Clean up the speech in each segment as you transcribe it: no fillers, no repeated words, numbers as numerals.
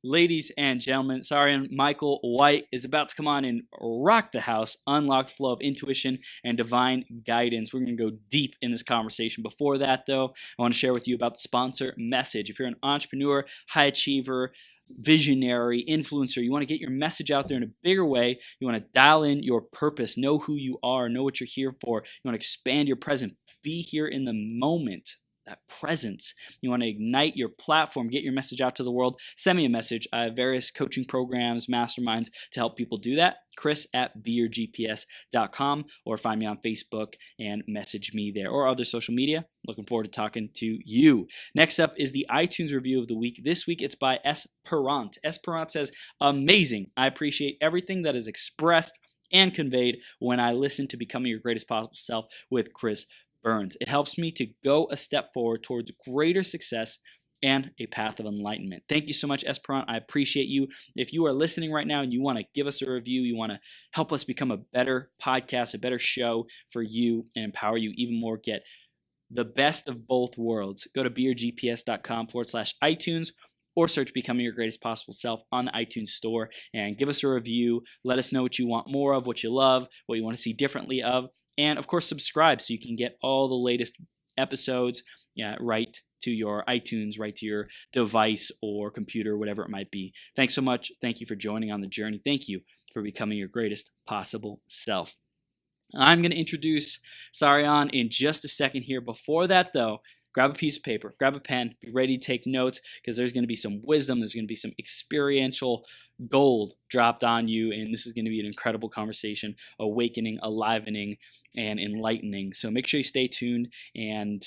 Ladies and gentlemen, Saryon Michael White is about to come on and rock the house, unlock the flow of intuition and divine guidance. We're going to go deep in this conversation. Before that, though, I want to share with you about the sponsor message. If you're an entrepreneur, high achiever, visionary, influencer, you want to get your message out there in a bigger way, you want to dial in your purpose, know who you are, know what you're here for, you want to expand your presence, be here in the moment, that presence. You want to ignite your platform, get your message out to the world, send me a message. I have various coaching programs, masterminds to help people do that. Chris@beyourgps.com, or find me on Facebook and message me there, or other social media. Looking forward to talking to you. Next up is the iTunes review of the week. This week it's by Esperant. Esperant says, amazing. I appreciate everything that is expressed and conveyed when I listen to Becoming Your Greatest Possible Self with Chris Burns. It helps me to go a step forward towards greater success and a path of enlightenment. Thank you so much, Esperant. I appreciate you. If you are listening right now and you want to give us a review, you want to help us become a better podcast, a better show for you, and empower you even more, get the best of both worlds, go to beyourgps.com/iTunes, or search Becoming Your Greatest Possible Self on the iTunes store and give us a review. Let us know what you want more of, what you love, what you want to see differently of. And of course, subscribe so you can get all the latest episodes right to your iTunes, right to your device or computer, whatever it might be. Thanks so much. Thank you for joining on the journey. Thank you for becoming your greatest possible self. I'm going to introduce Saryon in just a second here. Before that, though, grab a piece of paper, grab a pen, be ready to take notes, because there's going to be some wisdom, there's going to be some experiential gold dropped on you, and this is going to be an incredible conversation, awakening, enlivening, and enlightening. So make sure you stay tuned and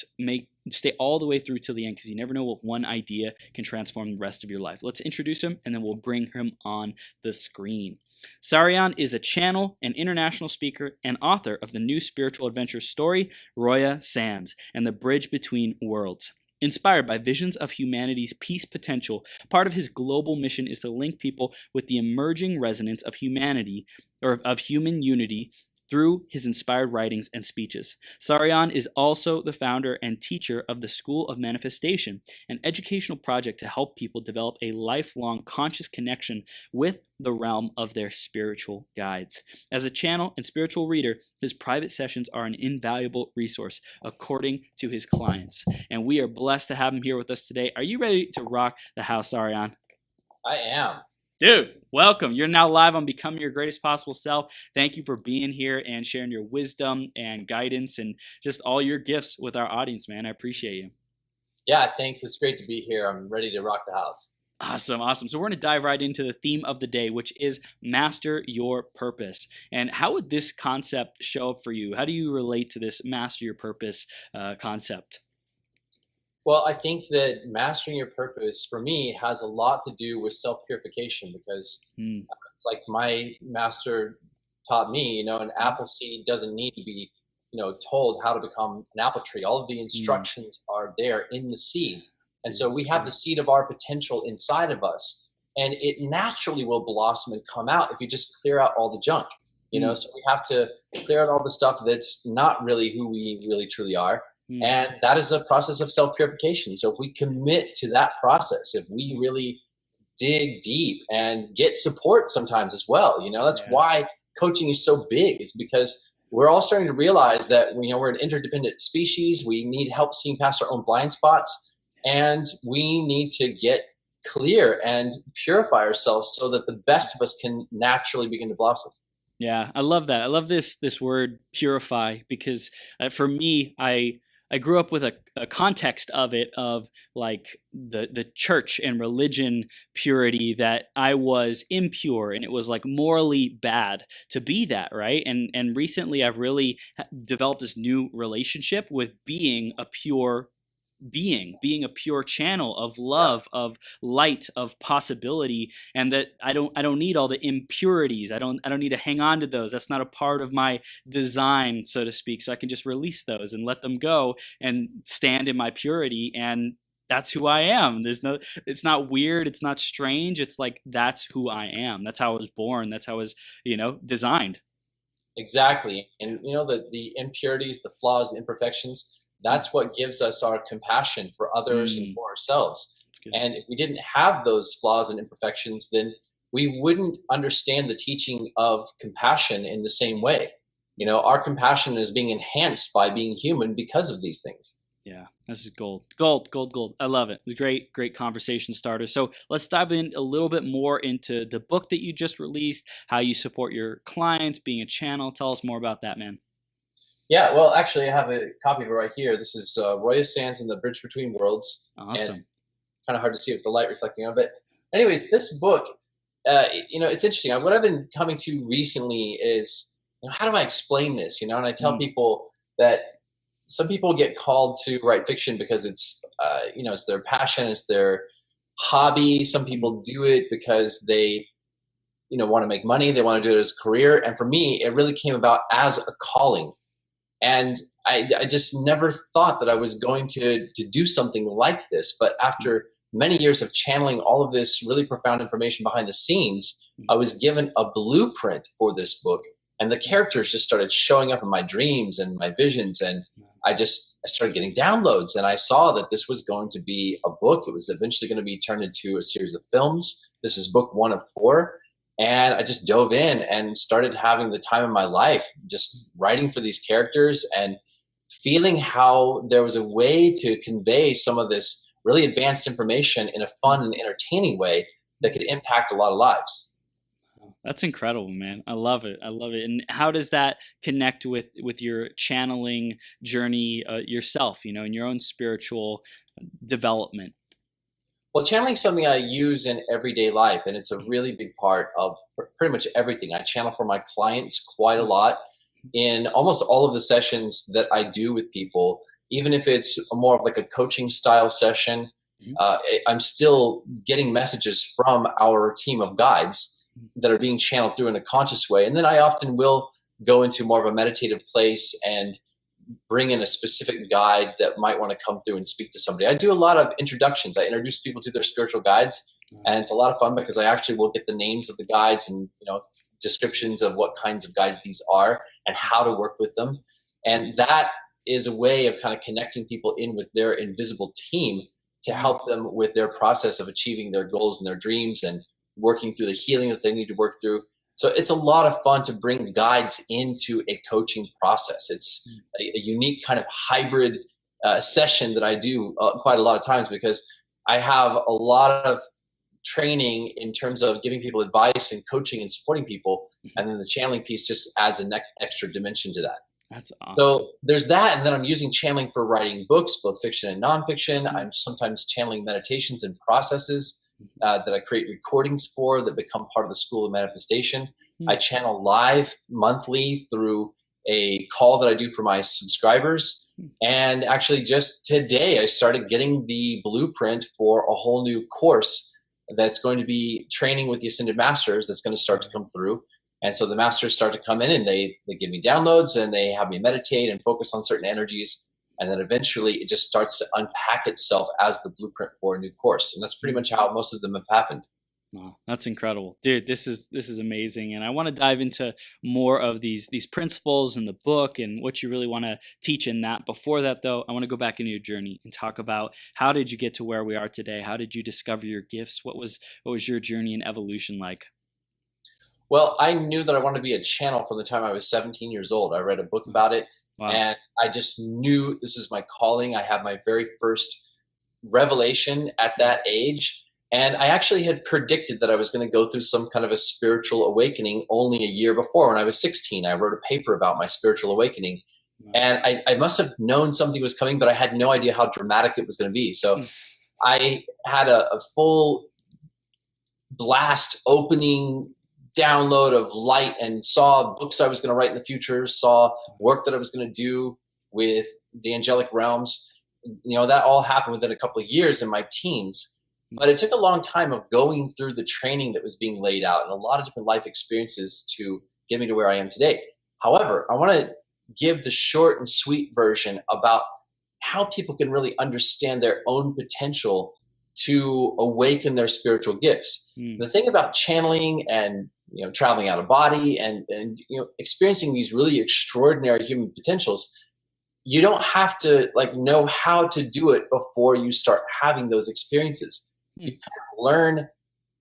stay all the way through till the end, because you never know what one idea can transform the rest of your life. Let's introduce him, and then we'll bring him on the screen. Saryon is a channel, an international speaker, and author of the new spiritual adventure story, Roya Sands, and the Bridge Between Worlds. Inspired by visions of humanity's peace potential, part of his global mission is to link people with the emerging resonance of humanity, or of human unity, through his inspired writings and speeches. Saryon is also the founder and teacher of the School of Manifestation, an educational project to help people develop a lifelong conscious connection with the realm of their spiritual guides. As a channel and spiritual reader, his private sessions are an invaluable resource, according to his clients. And we are blessed to have him here with us today. Are you ready to rock the house, Saryon? I am. Dude, welcome. You're now live on Becoming Your Greatest Possible Self. Thank you for being here and sharing your wisdom and guidance and just all your gifts with our audience, man. I appreciate you. Yeah, thanks. It's great to be here. I'm ready to rock the house. Awesome, awesome. So we're going to dive right into the theme of the day, which is master your purpose. And how would this concept show up for you? How do you relate to this master your purpose concept? Well, I think that mastering your purpose for me has a lot to do with self-purification, because it's like my master taught me, an apple seed doesn't need to be, told how to become an apple tree. All of the instructions are there in the seed. And so we have the seed of our potential inside of us, and it naturally will blossom and come out if you just clear out all the junk, so we have to clear out all the stuff that's not really who we really truly are. And that is a process of self-purification. So if we commit to that process, if we really dig deep and get support sometimes as well, that's why coaching is so big, is because we're all starting to realize that, we're an interdependent species. We need help seeing past our own blind spots, and we need to get clear and purify ourselves so that the best of us can naturally begin to blossom. Yeah, I love that. I love this word purify, because for me, I grew up with a context of it, of like the church and religion purity, that I was impure and it was like morally bad to be that, right? And recently I've really developed this new relationship with being a pure being a pure channel of love, of light, of possibility, and that I don't need all the impurities. I don't need to hang on to those. That's not a part of my design, so to speak. So I can just release those and let them go and stand in my purity, and that's who I am. It's not weird, it's not strange. It's like, that's who I am. That's how I was born. That's how I was, designed. Exactly. And the impurities, the flaws, the imperfections, That's what gives us our compassion for others and Mm, for ourselves. that's good. And if we didn't have those flaws and imperfections, then we wouldn't understand the teaching of compassion in the same way. Our compassion is being enhanced by being human because of these things. Yeah, this is gold. Gold, gold, gold. I love it. It's a great, great conversation starter. So let's dive in a little bit more into the book that you just released, how you support your clients, being a channel. Tell us more about that, man. Yeah, well, actually, I have a copy of it right here. This is Roya Sands and the Bridge Between Worlds, and Awesome. kind of hard to see with the light reflecting on it. But anyways, this book, it's interesting. What I've been coming to recently is, how do I explain this? And I tell Mm, people that some people get called to write fiction because it's their passion, it's their hobby. Some mm, people do it because they, want to make money. They want to do it as a career. And for me, it really came about as a calling. And I just never thought that I was going to do something like this. But mm, after many years of channeling all of this really profound information behind the scenes, mm, I was given a blueprint for this book. And the characters just started showing up in my dreams and my visions. And I started getting downloads. And I saw that this was going to be a book. It was eventually going to be turned into a series of films. This is book 1 of 4. And I just dove in and started having the time of my life, just writing for these characters and feeling how there was a way to convey some of this really advanced information in a mm. fun and entertaining way that could impact a lot of lives. That's incredible, man. I love it. I love it. And how does that connect with your channeling journey yourself? In your own spiritual development. Well, channeling is something I use in everyday life, and it's a really big part of pretty much everything. I channel for my clients quite a lot in almost all of the sessions that I do with people, even if it's more of like a coaching style session. Mhm. I'm still getting messages from our team of guides that are being channeled through in a conscious way. And then I often will go into more of a meditative place and bring in a specific guide that might want to come through and speak to somebody. I do a lot of introductions. I introduce people to their spiritual guides, and it's a lot of fun because I actually will get the names of the guides and descriptions of what kinds of guides these are and how to work with them. And that is a way of kind of connecting people in with their invisible team to help them with their process of achieving their goals and their dreams and working through the healing that they need to work through. So it's a lot of fun to bring guides into a coaching process. It's a unique kind of hybrid session that I do quite a lot of times because I have a lot of training in terms of giving people advice and coaching and supporting people. And then the channeling piece just adds an extra dimension to that. That's awesome. So there's that. And then I'm using channeling for writing books, both fiction and nonfiction. I'm sometimes channeling meditations and processes that I create recordings for that become part of the School of Manifestation. I channel live monthly through a call that I do for my subscribers. And actually just today, I started getting the blueprint for a whole new course that's going to be training with the Ascended Masters that's going to start to come through. And so the masters start to come in and they give me downloads and they have me meditate and focus on certain energies. And then eventually it just starts to unpack itself as the blueprint for a new course. And that's pretty much how most of them have happened. Wow, that's incredible, dude. This is amazing, and I want to dive into more of these principles in the book and what you really want to teach in that. Before that, though, I want to go back into your journey and talk about how did you get to where we are today? How did you discover your gifts? What was your journey and evolution like? Well, I knew that I wanted to be a channel from the time I was 17 years old. I read a book about it Wow. and I just knew this is my calling. I had my very first revelation at that age. And I actually had predicted that I was going to go through some kind of a spiritual awakening only a year before. When I was 16, I wrote a paper about my spiritual awakening. Wow. And I must have known something was coming, but I had no idea how dramatic it was going to be. So I had a full blast opening download of light and saw books I was going to write in the future, saw work that I was going to do with the angelic realms. That all happened within a couple of years in my teens. But it took a long time of going through the training that was being laid out and a lot of different life experiences to get me to where I am today. However, I want to give the short and sweet version about how people can really understand their own potential to awaken their spiritual gifts. The thing about channeling and traveling out of body and experiencing these really extraordinary human potentials, you don't have to like know how to do it before you start having those experiences. You Hmm. kind of learn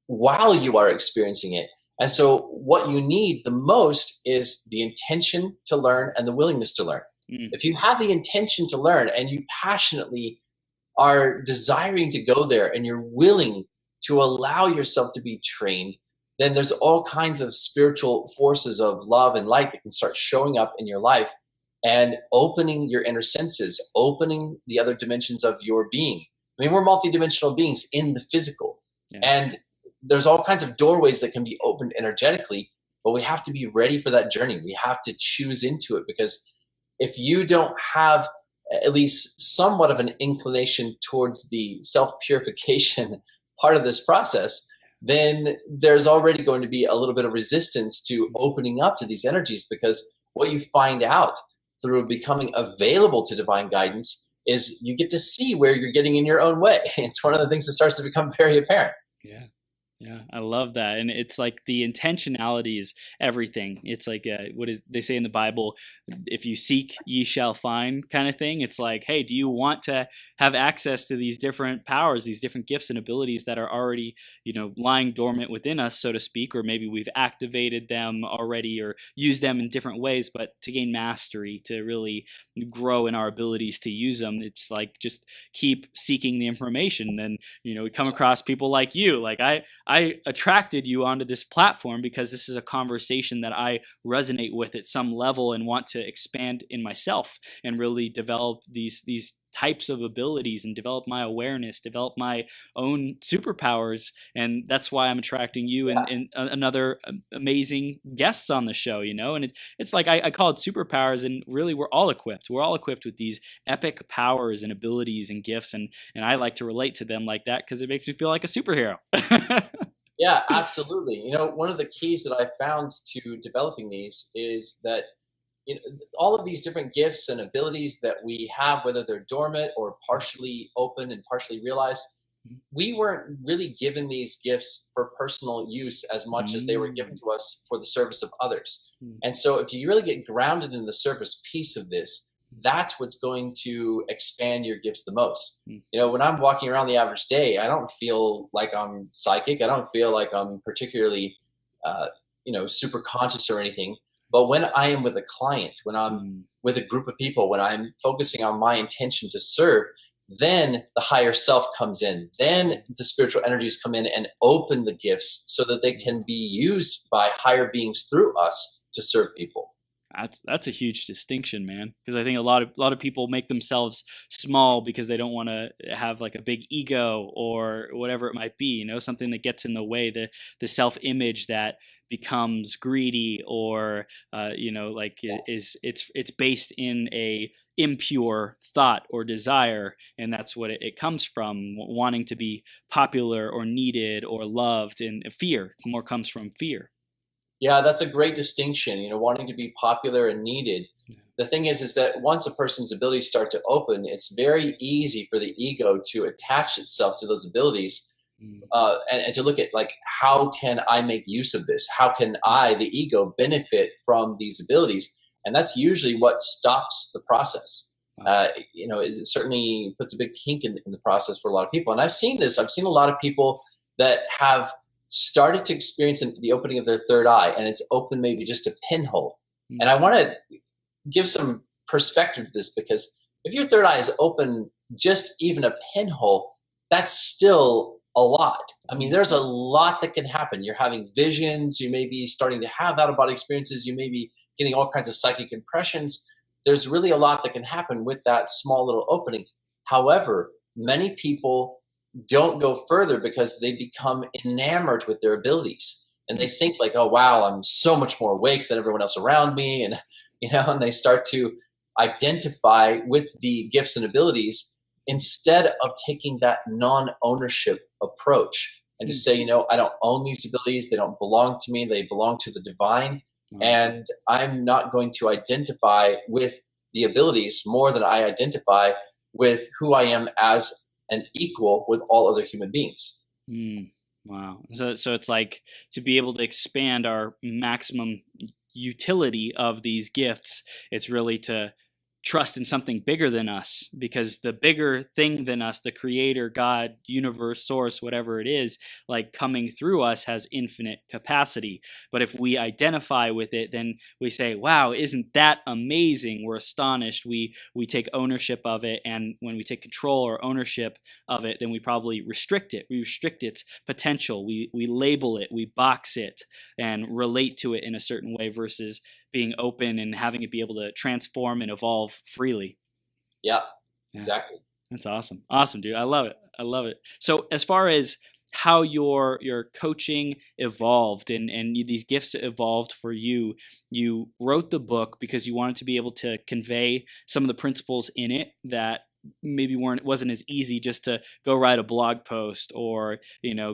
while you are experiencing it. And so what you need the most is the intention to learn and the willingness to learn. Hmm. If you have the intention to learn and you passionately are desiring to go there and you're willing to allow yourself to be trained, then there's all kinds of spiritual forces of love and light that can start showing up in your life and opening your inner senses, opening the other dimensions of your being. I mean, we're multidimensional beings in the physical. Yeah. And there's all kinds of doorways that can be opened energetically, but we have to be ready for that journey. We have to choose into it, because if you don't have at least somewhat of an inclination towards the self-purification part of this process, then there's already going to be a little bit of resistance to opening up to these energies, because what you find out through becoming available to divine guidance is you get to see where you're getting in your own way. It's one of the things that starts to become very apparent. Yeah. Yeah, I love that. And it's like the intentionality is everything. It's like what is they say in the Bible, if you seek, ye shall find kind of thing. It's like, hey, do you want to have access to these different powers, these different gifts and abilities that are already, lying dormant within us, so to speak, or maybe we've activated them already or used them in different ways, but to gain mastery, to really grow in our abilities to use them, it's like just keep seeking the information. And, we come across people like you, like I attracted you onto this platform because this is a conversation that I resonate with at some level and want to expand in myself and really develop these types of abilities and develop my awareness, develop my own superpowers. And that's why I'm attracting you and another amazing guests on the show, and it's like I call it superpowers, and really we're all equipped. We're all equipped with these epic powers and abilities and gifts. And I like to relate to them like that because it makes me feel like a superhero. Yeah, absolutely. One of the keys that I found to developing these is that all of these different gifts and abilities that we have, whether they're dormant or partially open and partially realized, we weren't really given these gifts for personal use as much as they were given Mm. to us for the service of others. Mm. And so if you really get grounded in the service piece of this, that's what's going to expand your gifts the most. Mm. When I'm walking around the average day, I don't feel like I'm psychic. I don't feel like I'm particularly, uh, super conscious or anything. But when I am with a client, when I'm Mm. with a group of people, when I'm focusing on my intention to serve, then the higher self comes in. Then the spiritual energies come in and open the gifts so that they can be used by higher beings through us to serve people. That's a huge distinction, man. Because I think a lot of people make themselves small because they don't want to have like a big ego or whatever it might be. Something that gets in the way, the self image that becomes greedy or like it's based in a impure thought or desire, and that's what it comes from, wanting to be popular or needed or loved, and fear more comes from fear. Yeah, that's a great distinction, wanting to be popular and needed. Yeah. The thing is that once a person's abilities start to open, it's very easy for the ego to attach itself to those abilities, Mm. and to look at like, how can I make use of this? How can I, the ego, benefit from these abilities? And that's usually what stops the process. Wow. It certainly puts a big kink in the process for a lot of people. And I've seen this. I've seen a lot of people that have started to experience the opening of their third eye, and it's open maybe just a pinhole. Mm. And I want to give some perspective to this, because if your third eye is open just even a pinhole, that's still a lot. I mean, there's a lot that can happen. You're having visions, you may be starting to have out of body experiences, you may be getting all kinds of psychic impressions. There's really a lot that can happen with that small little opening. However, many people don't go further because they become enamored with their abilities, and they think like, oh wow, I'm so much more awake than everyone else around me. And and they start to identify with the gifts and abilities instead of taking that non-ownership approach and to Mm. say, I don't own these abilities, they don't belong to me, they belong to the divine. Wow. And I'm not going to identify with the abilities more than I identify with who I am as an equal with all other human beings. Mm. Wow. So it's like to be able to expand our maximum utility of these gifts, it's really to trust in something bigger than us, because the bigger thing than us, the creator, God, universe, source, whatever it is, like coming through us, has infinite capacity. But if we identify with it, then we say, wow, isn't that amazing? We're astonished. We take ownership of it. And when we take control or ownership of it, then we probably restrict it. We restrict its potential. We label it, we box it, and relate to it in a certain way, versus being open and having it be able to transform and evolve freely. Yeah, exactly. That's awesome. Awesome, dude. I love it. I love it. So as far as how your coaching evolved and these gifts evolved for you, you wrote the book because you wanted to be able to convey some of the principles in it that maybe wasn't as easy just to go write a blog post, or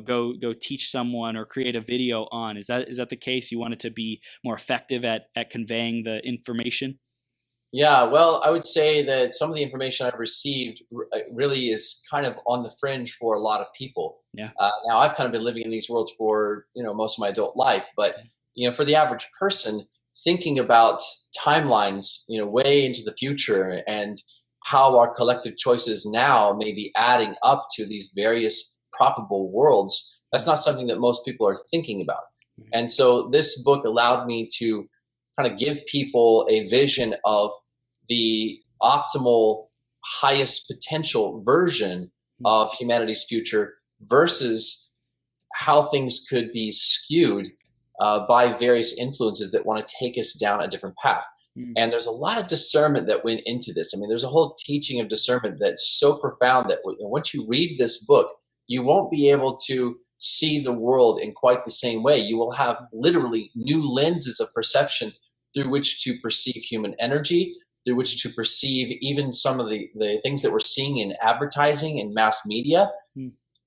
go teach someone or create a video on. Is that the case? You wanted to be more effective at conveying the information? Yeah, well, I would say that some of the information I've received really is kind of on the fringe for a lot of people. Yeah. Now I've kind of been living in these worlds for most of my adult life, but for the average person, thinking about timelines way into the future, and how our collective choices now may be adding up to these various probable worlds, that's not something that most people are thinking about. And so this book allowed me to kind of give people a vision of the optimal, highest potential version of humanity's future, versus how things could be skewed by various influences that want to take us down a different path. And there's a lot of discernment that went into this. I mean, there's a whole teaching of discernment that's so profound that once you read this book, you won't be able to see the world in quite the same way. You will have literally new lenses of perception through which to perceive human energy, through which to perceive even some of the things that we're seeing in advertising and mass media.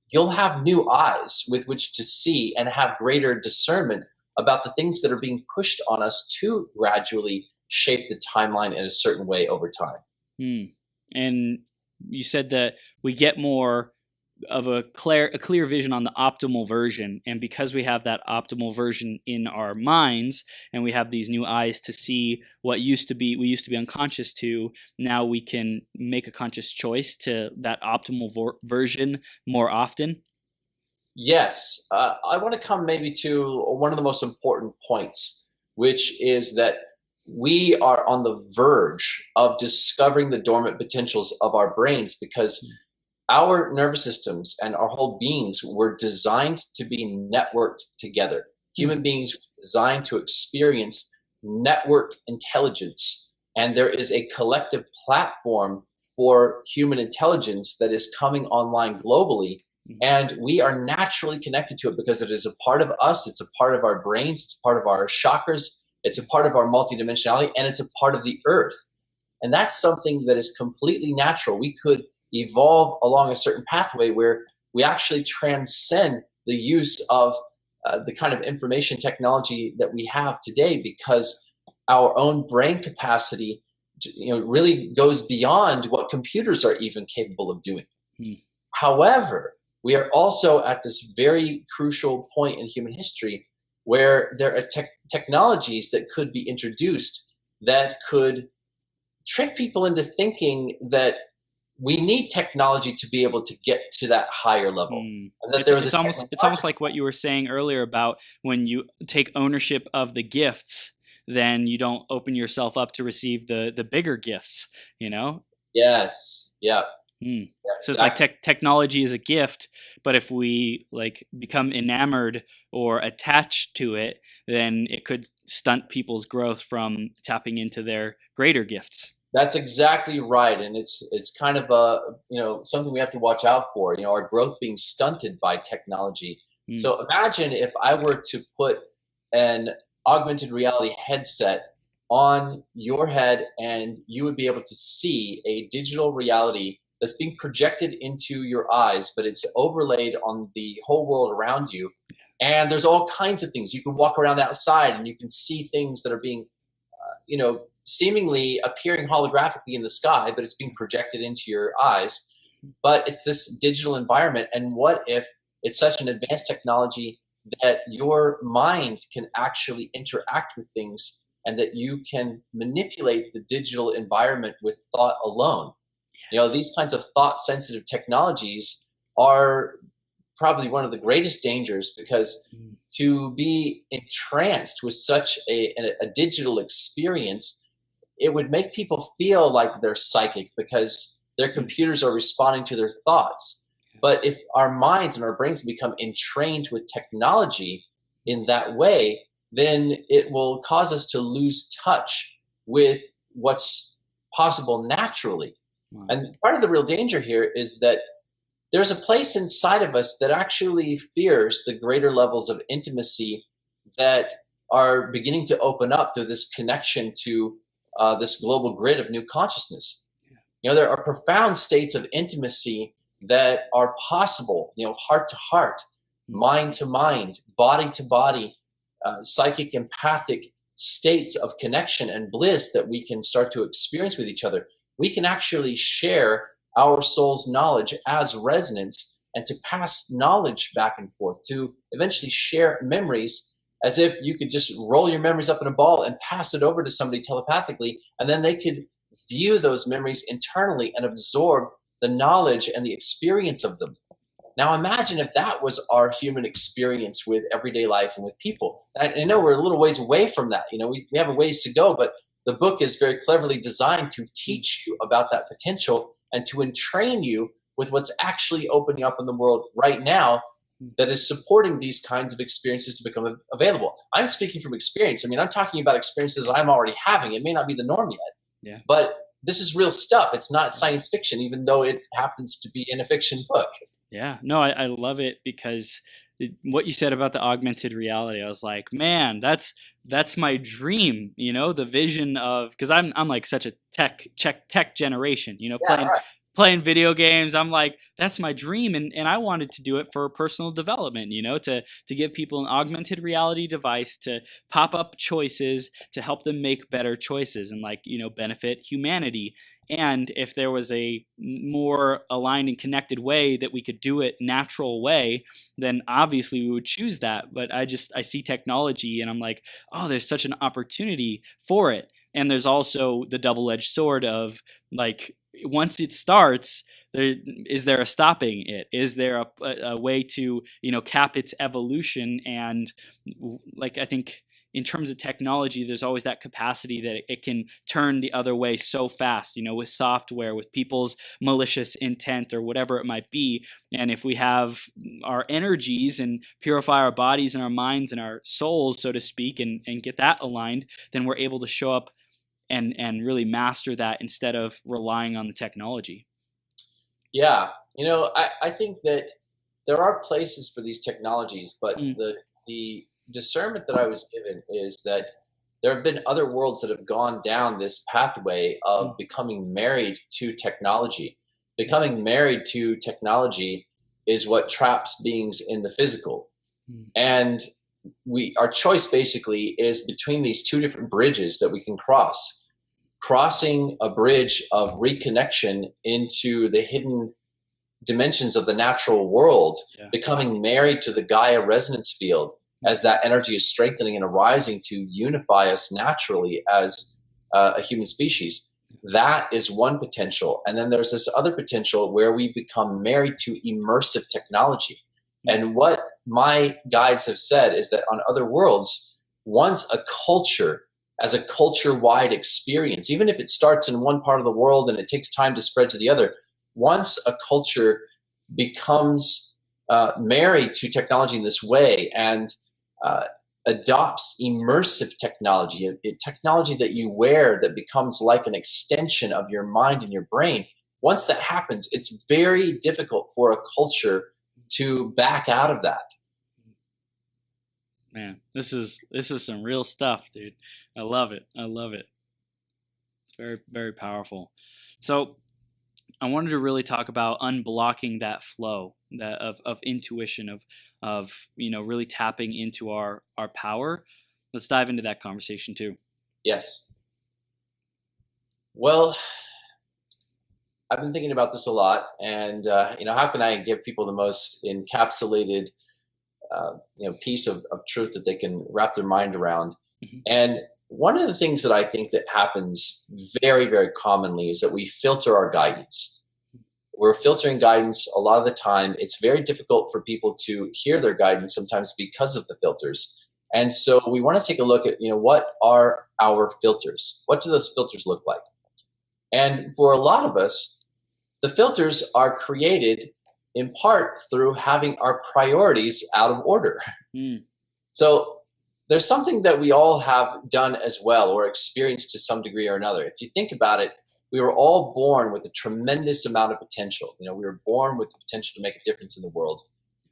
You'll have new eyes with which to see and have greater discernment about the things that are being pushed on us to gradually shape the timeline in a certain way over time. And you said that we get more of a clear vision on the optimal version, and because we have that optimal version in our minds, and we have these new eyes to see what we used to be unconscious to, now we can make a conscious choice to that optimal version more often. Yes, I want to come maybe to one of the most important points, which is that we are on the verge of discovering the dormant potentials of our brains, because our nervous systems and our whole beings were designed to be networked together. Human beings were designed to experience networked intelligence, and there is a collective platform for human intelligence that is coming online globally. And we are naturally connected to it because it is a part of us. It's a part of our brains. It's a part of our chakras. It's a part of our multidimensionality, and it's a part of the earth. And that's something that is completely natural. We could evolve along a certain pathway where we actually transcend the use of the kind of information technology that we have today, because our own brain capacity really goes beyond what computers are even capable of doing. However, we are also at this very crucial point in human history where there are technologies that could be introduced that could trick people into thinking that we need technology to be able to get to that higher level. And that it's almost like what you were saying earlier about when you take ownership of the gifts, then you don't open yourself up to receive the bigger gifts, Yes. Yeah. Yeah, so it's like technology is a gift, but if we become enamored or attached to it, then it could stunt people's growth from tapping into their greater gifts. That's exactly right, and it's kind of something we have to watch out for. Our growth being stunted by technology. So imagine if I were to put an augmented reality headset on your head, and you would be able to see a digital reality that's being projected into your eyes, but it's overlaid on the whole world around you. And there's all kinds of things. You can walk around outside and you can see things that are being, seemingly appearing holographically in the sky, but it's being projected into your eyes. But it's this digital environment. And what if it's such an advanced technology that your mind can actually interact with things and that you can manipulate the digital environment with thought alone. You know, these kinds of thought sensitive technologies are probably one of the greatest dangers, because to be entranced with such a digital experience, it would make people feel like they're psychic because their computers are responding to their thoughts. But if our minds and our brains become entrained with technology in that way, then it will cause us to lose touch with what's possible naturally. And part of the real danger here is that there's a place inside of us that actually fears the greater levels of intimacy that are beginning to open up through this connection to this global grid of new consciousness. You know, there are profound states of intimacy that are possible, you know, heart to heart, mind to mind, body to body, psychic, empathic states of connection and bliss that we can start to experience with each other. We can actually share our soul's knowledge as resonance, and to pass knowledge back and forth, to eventually share memories as if you could just roll your memories up in a ball and pass it over to somebody telepathically, and then they could view those memories internally and absorb the knowledge and the experience of them. Now imagine if that was our human experience with everyday life and with people. And I know we're a little ways away from that. You know, we have a ways to go, but the book is very cleverly designed to teach you about that potential and to entrain you with what's actually opening up in the world right now that is supporting these kinds of experiences to become available. I'm speaking from experience. I mean, I'm talking about experiences I'm already having. It may not be the norm yet, but this is real stuff. It's not science fiction, even though it happens to be in a fiction book. Yeah, no, I love it because what you said about the augmented reality, I was like, man, that's my dream, you know, the vision of, because I'm like such a tech generation, you know, playing video games. I'm like, that's my dream, and I wanted to do it for personal development, you know, to give people an augmented reality device to pop up choices to help them make better choices and, like, you know, benefit humanity. And if there was a more aligned and connected way that we could do it natural way, then obviously we would choose that. But I see technology and I'm like, oh, there's such an opportunity for it. And there's also the double-edged sword of, like, once it starts, is there a stopping it? Is there a way to, you know, cap its evolution? And, like, I think in terms of technology, there's always that capacity that it can turn the other way so fast, you know, with software, with people's malicious intent or whatever it might be. And if we have our energies and purify our bodies and our minds and our souls, so to speak, and get that aligned, then we're able to show up and really master that instead of relying on the technology. Yeah. You know, I think that there are places for these technologies, but the discernment that I was given is that there have been other worlds that have gone down this pathway of becoming married to technology. Becoming married to technology is what traps beings in the physical. And our choice basically is between these two different bridges that we can cross. Crossing a bridge of reconnection into the hidden dimensions of the natural world, becoming married to the Gaia resonance field, as that energy is strengthening and arising to unify us naturally as a human species. That is one potential. And then there's this other potential where we become married to immersive technology. And what my guides have said is that on other worlds, once a culture, as a culture-wide experience, even if it starts in one part of the world and it takes time to spread to the other, once a culture becomes married to technology in this way and adopts immersive technology, a technology that you wear that becomes like an extension of your mind and your brain. Once that happens, it's very difficult for a culture to back out of that. Man, this is some real stuff, dude. I love it. I love it. It's very, very powerful. So I wanted to really talk about unblocking that flow of intuition, of you know, really tapping into our power. Let's dive into that conversation too. Yes. Well, I've been thinking about this a lot, and you know, how can I give people the most encapsulated you know, piece of truth that they can wrap their mind around? And one of the things that I think that happens very, very commonly is that we filter our guidance. We're filtering guidance a lot of the time. It's very difficult for people to hear their guidance sometimes because of the filters. And so we want to take a look at, what are our filters? What do those filters look like? And for a lot of us, the filters are created in part through having our priorities out of order. So there's something that we all have done as well, or experienced to some degree or another. If you think about it, we were all born with a tremendous amount of potential. We were born with the potential to make a difference in the world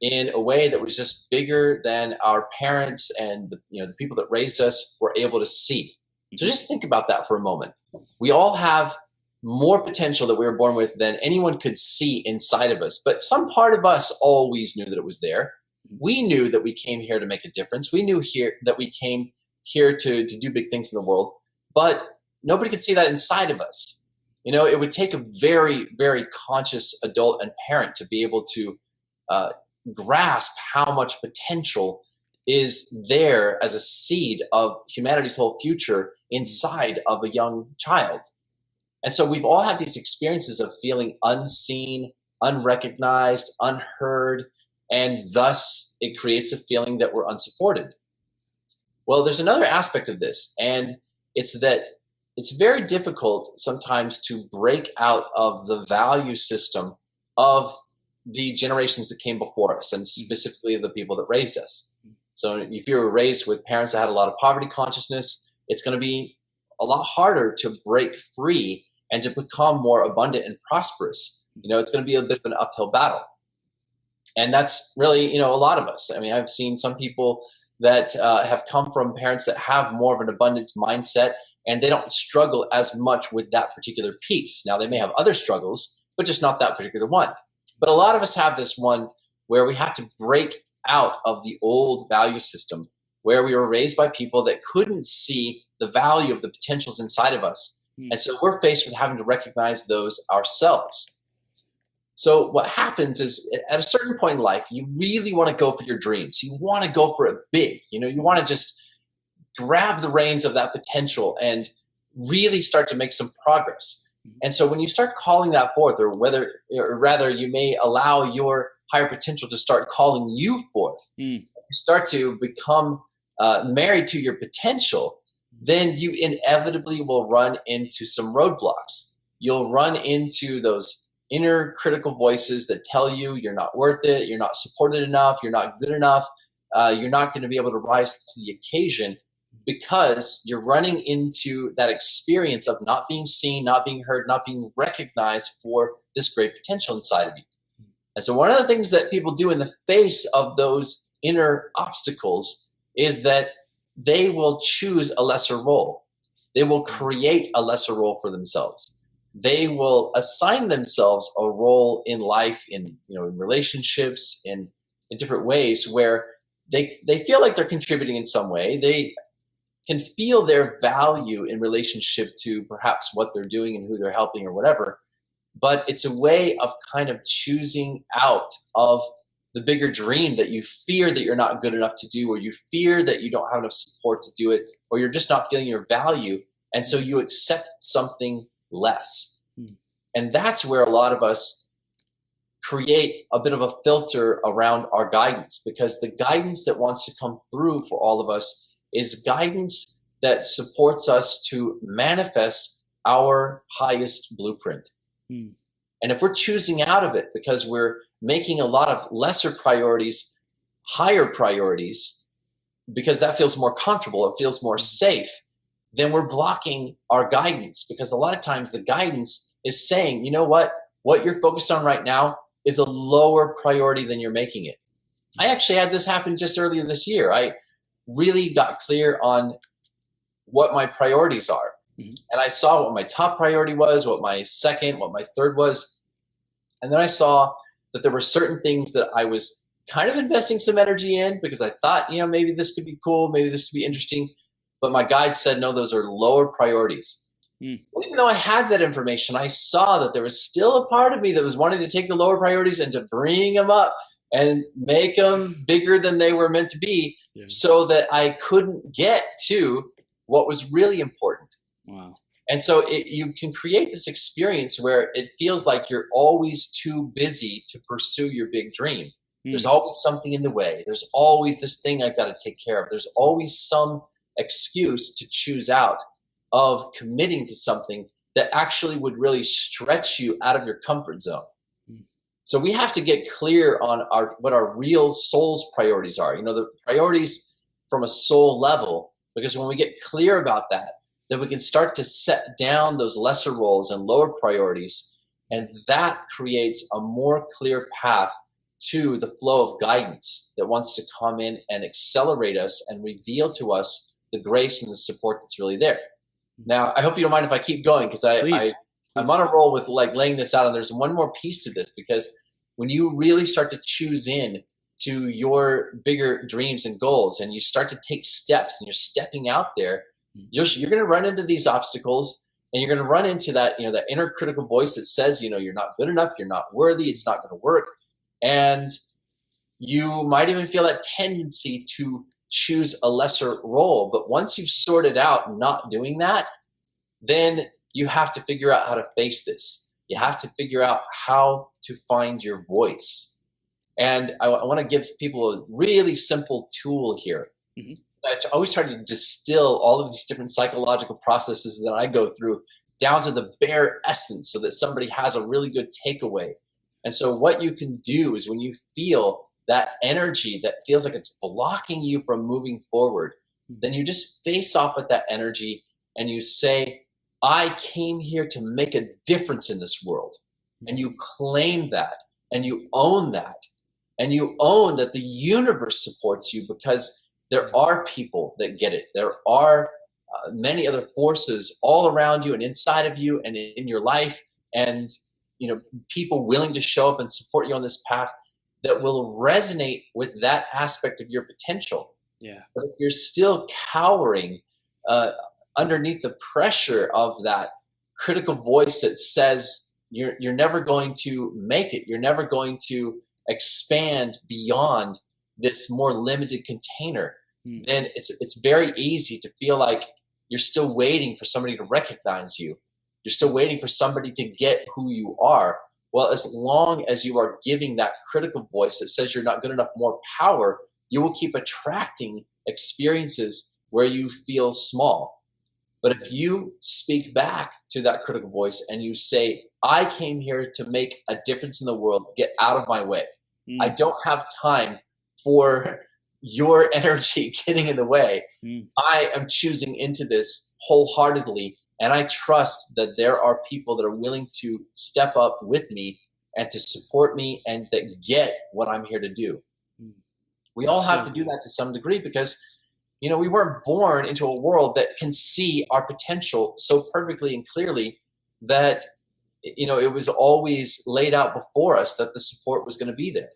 in a way that was just bigger than our parents and the people that raised us were able to see. So just think about that for a moment. We all have more potential that we were born with than anyone could see inside of us. But some part of us always knew that it was there. We knew that we came here to make a difference. We knew that we came here to do big things in the world, but nobody could see that inside of us. It would take a very, very conscious adult and parent to be able to grasp how much potential is there as a seed of humanity's whole future inside of a young child. And so we've all had these experiences of feeling unseen, unrecognized, unheard, and thus it creates a feeling that we're unsupported. Well, there's another aspect of this, and it's that it's very difficult sometimes to break out of the value system of the generations that came before us, and specifically the people that raised us. So if you were raised with parents that had a lot of poverty consciousness, it's going to be a lot harder to break free and to become more abundant and prosperous. It's going to be a bit of an uphill battle. And that's really, a lot of us. I mean, I've seen some people that have come from parents that have more of an abundance mindset, and they don't struggle as much with that particular piece. Now, they may have other struggles, but just not that particular one. But a lot of us have this one where we have to break out of the old value system, where we were raised by people that couldn't see the value of the potentials inside of us. And so we're faced with having to recognize those ourselves. So what happens is at a certain point in life, you really want to go for your dreams. You want to go for it big. You want to just grab the reins of that potential and really start to make some progress. And so when you start calling that forth, or rather you may allow your higher potential to start calling you forth, you start to become married to your potential, then you inevitably will run into some roadblocks. You'll run into those inner critical voices that tell you you're not worth it, you're not supported enough, you're not good enough, you're not going to be able to rise to the occasion, because you're running into that experience of not being seen, not being heard, not being recognized for this great potential inside of you. And so one of the things that people do in the face of those inner obstacles is that they will choose a lesser role. They will create a lesser role for themselves. They will assign themselves a role in life, in relationships, in different ways where they feel like they're contributing in some way. They can feel their value in relationship to perhaps what they're doing and who they're helping or whatever. But it's a way of kind of choosing out of the bigger dream that you fear that you're not good enough to do, or you fear that you don't have enough support to do it, or you're just not feeling your value. And so you accept something less. And that's where a lot of us create a bit of a filter around our guidance, because the guidance that wants to come through for all of us is guidance that supports us to manifest our highest blueprint. And if we're choosing out of it because we're making a lot of lesser priorities higher priorities, because that feels more comfortable, it feels more safe, then we're blocking our guidance, because a lot of times the guidance is saying, you know what you're focused on right now is a lower priority than you're making it. I actually had this happen just earlier this year. I really got clear on what my priorities are. And I saw what my top priority was, what my second, what my third was. And then I saw that there were certain things that I was kind of investing some energy in because I thought, maybe this could be cool, maybe this could be interesting. But my guide said, no, those are lower priorities. Well, even though I had that information, I saw that there was still a part of me that was wanting to take the lower priorities and to bring them up and make them bigger than they were meant to be, so that I couldn't get to what was really important. Wow. And so you can create this experience where it feels like you're always too busy to pursue your big dream. There's always something in the way. There's always this thing I've got to take care of. There's always some excuse to choose out of committing to something that actually would really stretch you out of your comfort zone. So we have to get clear on what our real soul's priorities are. You know, the priorities from a soul level, because when we get clear about that, then we can start to set down those lesser roles and lower priorities. And that creates a more clear path to the flow of guidance that wants to come in and accelerate us and reveal to us the grace and the support that's really there. Now, I hope you don't mind if I keep going, because I'm on a roll with like laying this out. And there's one more piece to this, because when you really start to choose in to your bigger dreams and goals, and you start to take steps and you're stepping out there, you're going to run into these obstacles, and you're going to run into that, you know, that inner critical voice that says, you know, you're not good enough, you're not worthy, it's not going to work. And you might even feel that tendency to choose a lesser role. But once you've sorted out not doing that, then you have to figure out how to face this. You have to figure out how to find your voice. And I want to give people a really simple tool here. I always try to distill all of these different psychological processes that I go through down to the bare essence, so that somebody has a really good takeaway. And so what you can do is, when you feel that energy that feels like it's blocking you from moving forward, then you just face off with that energy and you say, I came here to make a difference in this world. And you claim that, and you own that, and you own that the universe supports you, because there are people that get it. There are many other forces all around you and inside of you and in your life, and you know, people willing to show up and support you on this path that will resonate with that aspect of your potential. Yeah. But if you're still cowering underneath the pressure of that critical voice that says you're never going to make it, you're never going to expand beyond this more limited container, then it's very easy to feel like you're still waiting for somebody to recognize you. You're still waiting for somebody to get who you are. Well, as long as you are giving that critical voice that says you're not good enough more power, you will keep attracting experiences where you feel small. But if you speak back to that critical voice and you say, I came here to make a difference in the world, get out of my way. I don't have time for your energy getting in the way. I am choosing into this wholeheartedly. And I trust that there are people that are willing to step up with me and to support me and that get what I'm here to do. We all have to do that to some degree, because, you know, we weren't born into a world that can see our potential so perfectly and clearly that, you know, it was always laid out before us that the support was going to be there.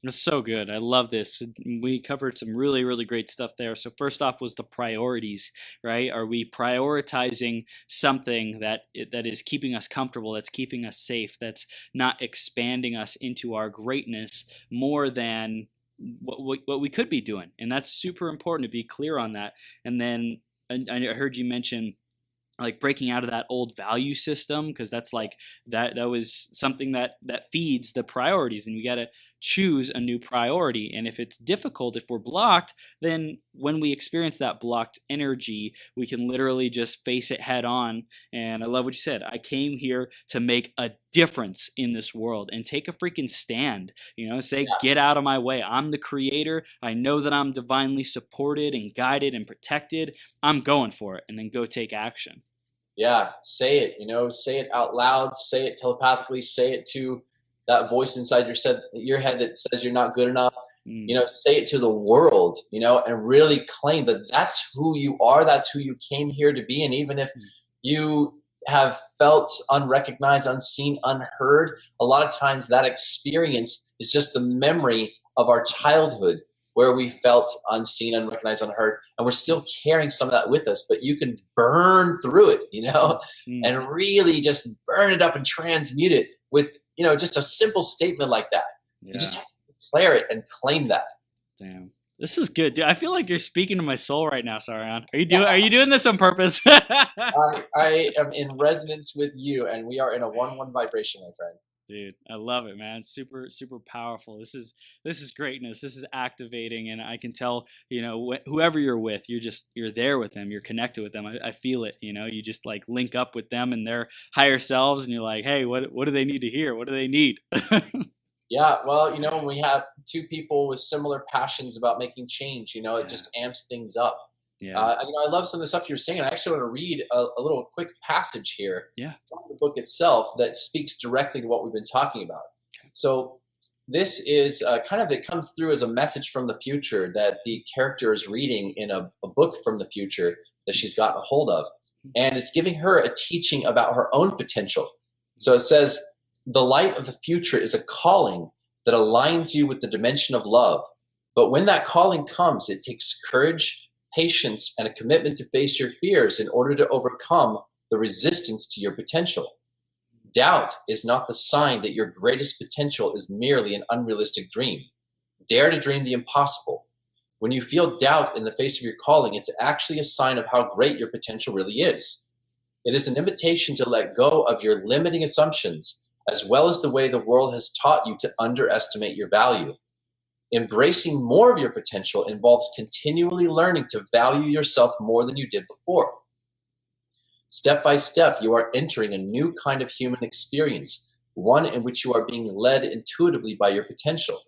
That's so good. I love this. We covered some really, really great stuff there. So first off was the priorities, right? Are we prioritizing something that is keeping us comfortable, that's keeping us safe, that's not expanding us into our greatness more than what we could be doing? And that's super important to be clear on that. And then I heard you mention like breaking out of that old value system, because that's like that was something that feeds the priorities, and we got to choose a new priority. And if it's difficult, if we're blocked, then when we experience that blocked energy, we can literally just face it head on. And I love what you said. I came here to make a difference in this world, and take a freaking stand, you know, say, get out of my way. I'm the creator. I know that I'm divinely supported and guided and protected. I'm going for it. And then go take action. Yeah, say it, you know, say it out loud, say it telepathically, say it to that voice inside your head that says you're not good enough. You know, say it to the world, you know, and really claim that that's who you are, that's who you came here to be. And even if you have felt unrecognized, unseen, unheard, a lot of times that experience is just the memory of our childhood, where we felt unseen, unrecognized, unheard, and we're still carrying some of that with us. But you can burn through it, you know, and really just burn it up and transmute it with, you know, just a simple statement like that. You just have to declare it and claim that. Damn. This is good, dude. I feel like you're speaking to my soul right now, Saryon. Are you doing this on purpose? I am in resonance with you, and we are in a 1-1 vibration, my friend. Dude, I love it, man. Super, super powerful. This is greatness. This is activating, and I can tell, whoever you're with, you're there with them. You're connected with them. I feel it. You just like link up with them and their higher selves, and you're like, hey, what do they need to hear? What do they need? Yeah, well, when we have two people with similar passions about making change, it just amps things up. Yeah. I love some of the stuff you're saying. I actually want to read a little quick passage here Yeah. from the book itself that speaks directly to what we've been talking about. So this is it comes through as a message from the future that the character is reading in a book from the future that she's gotten a hold of. And it's giving her a teaching about her own potential. So it says, the light of the future is a calling that aligns you with the dimension of love. But when that calling comes, it takes courage, patience, and a commitment to face your fears in order to overcome the resistance to your potential. Doubt is not the sign that your greatest potential is merely an unrealistic dream. Dare to dream the impossible. When you feel doubt in the face of your calling, it's actually a sign of how great your potential really is. It is an invitation to let go of your limiting assumptions, as well as the way the world has taught you to underestimate your value. Embracing more of your potential involves continually learning to value yourself more than you did before. Step by step, you are entering a new kind of human experience, one in which you are being led intuitively by your potential.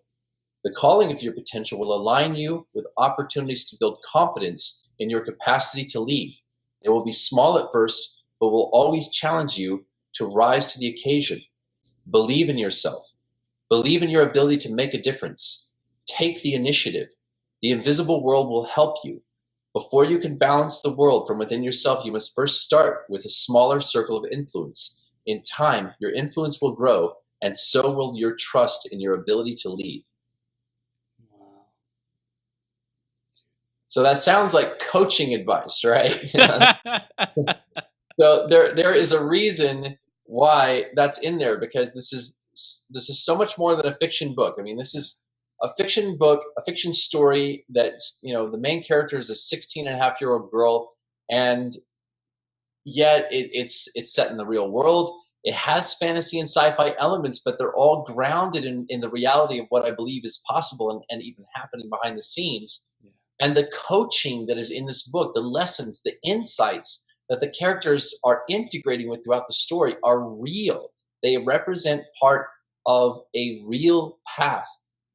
The calling of your potential will align you with opportunities to build confidence in your capacity to lead. It will be small at first, but will always challenge you to rise to the occasion. Believe in yourself. Believe in your ability to make a difference. Take the initiative. The invisible world will help you. Before you can balance the world from within yourself, you must first start with a smaller circle of influence. In time, your influence will grow, and so will your trust in your ability to lead. Wow. So that sounds like coaching advice, right? So there is a reason why that's in there, because this is so much more than a fiction book. I mean, this is a fiction book, a fiction story that's, the main character is a 16-and-a-half-year-old girl, and yet it's set in the real world. It has fantasy and sci-fi elements, but they're all grounded in the reality of what I believe is possible and even happening behind the scenes. Yeah. And the coaching that is in this book, the lessons, the insights that the characters are integrating with throughout the story are real. They represent part of a real path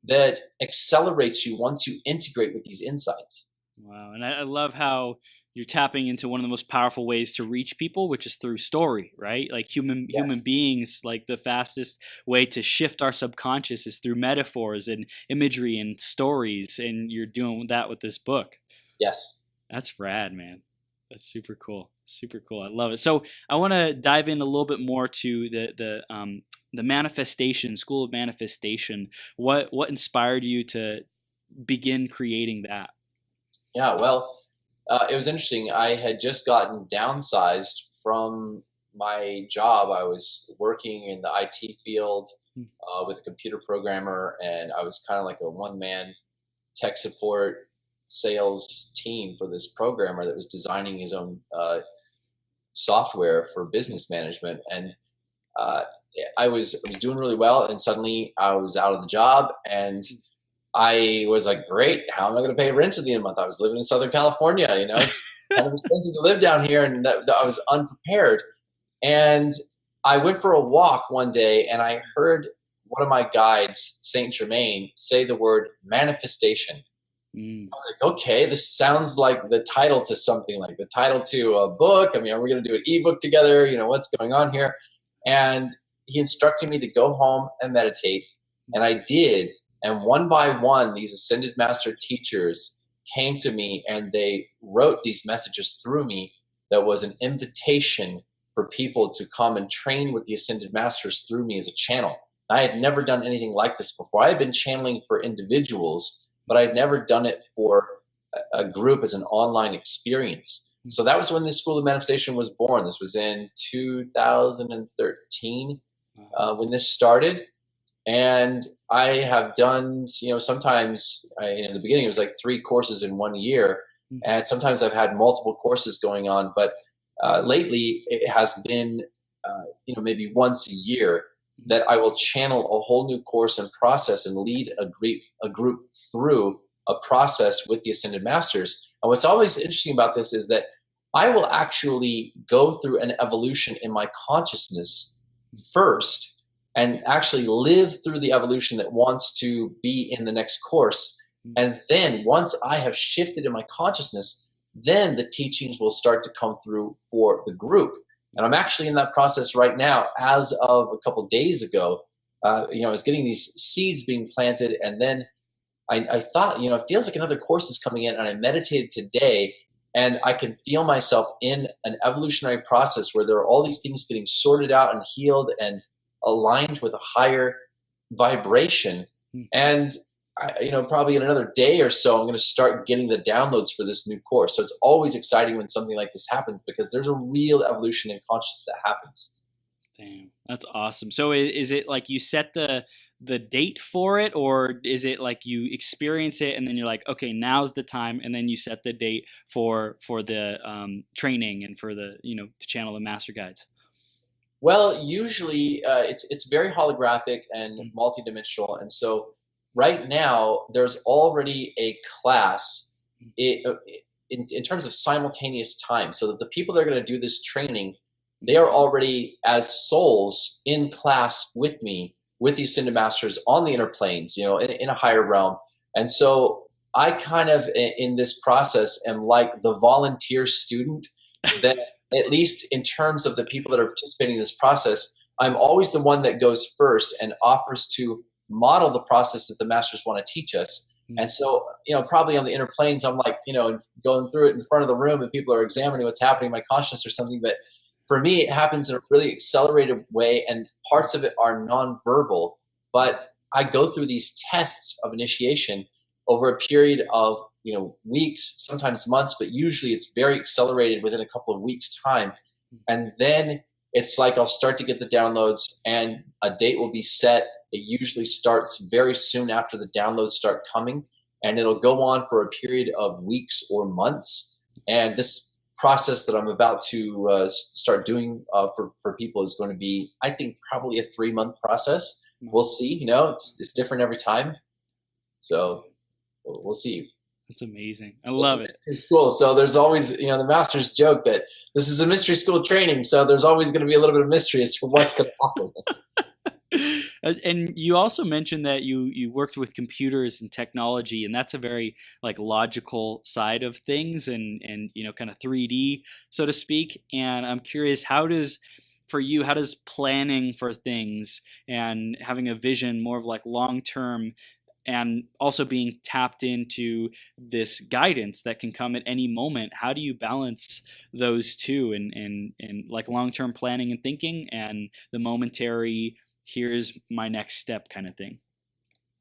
that accelerates you once you integrate with these insights. Wow. And I love how you're tapping into one of the most powerful ways to reach people, which is through story, right? Like human beings, like the fastest way to shift our subconscious is through metaphors and imagery and stories. And you're doing that with this book. Yes. That's rad, man. That's super cool. Super cool. I love it. So I want to dive in a little bit more to the manifestation, School of Manifestation. What inspired you to begin creating that? Yeah, well, it was interesting. I had just gotten downsized from my job. I was working in the IT field with a computer programmer, and I was kind of like a one-man tech support sales team for this programmer that was designing his own software for business management. And I was doing really well, and suddenly I was out of the job, and I was like, great, how am I going to pay rent at the end of the month? I was living in Southern California, it's kind of expensive to live down here, and I was unprepared. And I went for a walk one day, and I heard one of my guides, Saint Germain, say the word manifestation. I was like, okay, this sounds like the title to something, like the title to a book. I mean, are we going to do an ebook together? What's going on here? And he instructed me to go home and meditate, and I did. And one by one, these Ascended Master teachers came to me, and they wrote these messages through me that was an invitation for people to come and train with the Ascended Masters through me as a channel. I had never done anything like this before. I had been channeling for individuals, but I had never done it for a group as an online experience. So that was when the School of Manifestation was born. This was in 2013 when this started. And I have done, sometimes in the beginning it was like 3 courses in 1 year, and sometimes I've had multiple courses going on. But lately it has been, maybe once a year that I will channel a whole new course and process and lead a group through a process with the Ascended Masters. And what's always interesting about this is that I will actually go through an evolution in my consciousness first and actually live through the evolution that wants to be in the next course. And then once I have shifted in my consciousnness, then the teachings will start to come through for the group. And I'm actually in that process right now. As of a couple days ago, I was getting these seeds being planted, and then I thought, it feels like another course is coming in, and I meditated today, and I can feel myself in an evolutionary process where there are all these things getting sorted out and healed and aligned with a higher vibration. And probably in another day or so, I'm going to start getting the downloads for this new course. So it's always exciting when something like this happens, because there's a real evolution in consciousness that happens. Damn, that's awesome. So is it like you set the date for it, or is it like you experience it and then you're like, okay, now's the time, and then you set the date for the training and for the to channel the master guides? Well, usually it's very holographic and multidimensional, and so right now there's already a class in terms of simultaneous time, so that the people that are going to do this training, they are already as souls in class with me, with the Ascended Masters on the inner planes, in a higher realm. And so I kind of, in this process, am like the volunteer student that, at least in terms of the people that are participating in this process, I'm always the one that goes first and offers to model the process that the masters want to teach us. And so, probably on the inner planes, I'm like, going through it in front of the room and people are examining what's happening in my consciousness or something. But for me, it happens in a really accelerated way, and parts of it are nonverbal. But I go through these tests of initiation over a period of weeks, sometimes months, but usually it's very accelerated within a couple of weeks' time. And then it's like I'll start to get the downloads, and a date will be set. It usually starts very soon after the downloads start coming, and it'll go on for a period of weeks or months. And this process that I'm about to start doing for people is going to be, I think, probably a 3-month process. We'll see. It's different every time, so we'll see. That's amazing. I love it. Mystery school, so there's always, the masters joke that this is a mystery school training, so there's always going to be a little bit of mystery as to what's going to happen. And you also mentioned that you worked with computers and technology, and that's a very like logical side of things, and kind of 3D, so to speak. And I'm curious, how does planning for things and having a vision more of like long term, and also being tapped into this guidance that can come at any moment, how do you balance those two, and like long-term planning and thinking, and the momentary, here's my next step kind of thing?